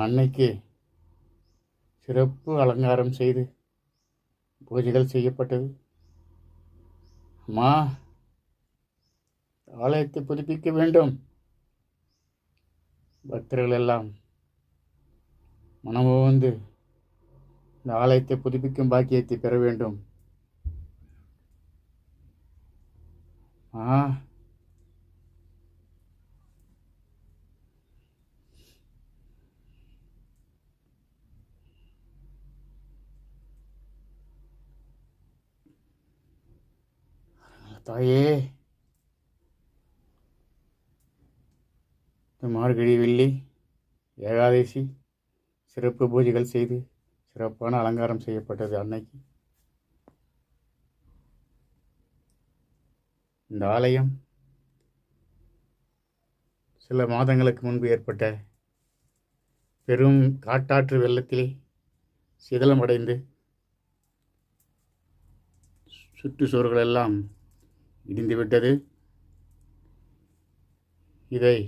அன்னைக்கு சிறப்பு அலங்காரம் செய்து பூஜைகள் செய்யப்பட்டது. அம்மா, ஆலயத்தை புதுப்பிக்க வேண்டும். பக்தர்கள் எல்லாம் மனமுவந்து இந்த ஆலயத்தை புதுப்பிக்கும் பாக்கியத்தை பெற வேண்டும். தாயே, இந்த மார்கழி வெள்ளி ஏகாதசி சிறப்பு பூஜைகள் செய்து சிறப்பான அலங்காரம் செய்யப்பட்டது. அன்னைக்கு இந்த ஆலயம் சில மாதங்களுக்கு முன்பு ஏற்பட்ட பெரும் காட்டாற்று வெள்ளத்திலே சிதலமடைந்து சுற்றுச்சுவர்கள் எல்லாம் இடிந்துவிட்டது. இதை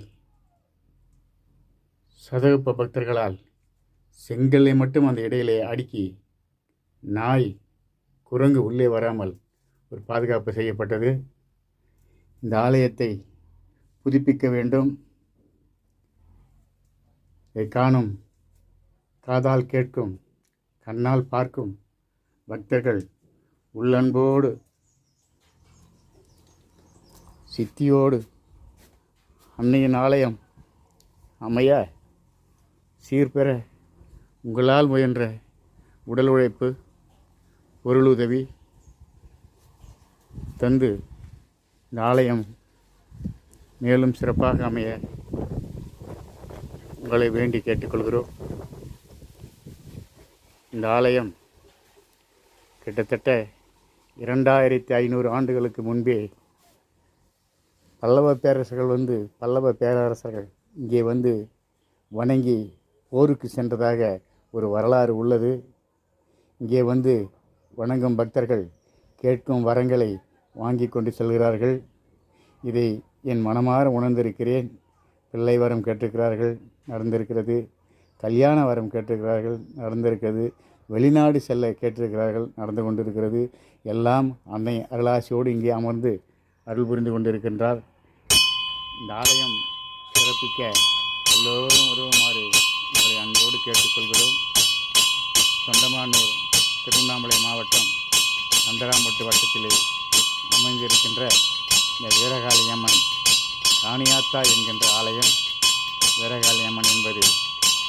சதகப்ப பக்தர்களால் செங்கல்லை மட்டும் அந்த இடையிலே அடுக்கி நாய் குரங்கு உள்ளே வராமல் ஒரு பாதுகாப்பு செய்யப்பட்டது. இந்த ஆலயத்தை புதுப்பிக்க வேண்டும். இதை காணும், காதால் கேட்கும், கண்ணால் பார்க்கும் பக்தர்கள் உள்ளன்போடு சித்தியோடு அன்னையின் ஆலயம் அமைய சீர்பெற உங்களால் முயன்ற உடல் உழைப்பு, பொருளுதவி தந்து இந்த ஆலயம் மேலும் சிறப்பாக அமைய உங்களை வேண்டி கேட்டுக்கொள்கிறோம். இந்த ஆலயம் கிட்டத்தட்ட 2500 ஆண்டுகளுக்கு முன்பே பல்லவ பேரரசர்கள் இங்கே வந்து வணங்கி போருக்கு சென்றதாக ஒரு வரலாறு உள்ளது. இங்கே வந்து வணங்கும் பக்தர்கள் கேட்கும் வரங்களை வாங்கி கொண்டு செல்கிறார்கள். இதை என் மனமாற உணர்ந்திருக்கிறேன். பிள்ளை வரம் கேட்டிருக்கிறார்கள், நடந்திருக்கிறது. கல்யாண வரம் கேட்டிருக்கிறார்கள், நடந்திருக்கிறது. வெளிநாடு செல்ல கேட்டிருக்கிறார்கள், நடந்து கொண்டிருக்கிறது. எல்லாம் அன்னை அருளாசியோடு இங்கே அமர்ந்து அருள் புரிந்து கொண்டிருக்கின்றார். இந்த ஆலயம் சிறப்பிக்க எல்லோரும் உதவுமாறு உங்களை அன்போடு கேட்டுக்கொள்கிறோம். தொண்டமானூர், திருவண்ணாமலை மாவட்டம் கண்டராம்பட்டு வட்டத்திலே அமைந்திருக்கின்ற இந்த வீரகாளியம்மன் ராணியாத்தா என்கின்ற ஆலயம். வீரகாளியம்மன் என்பது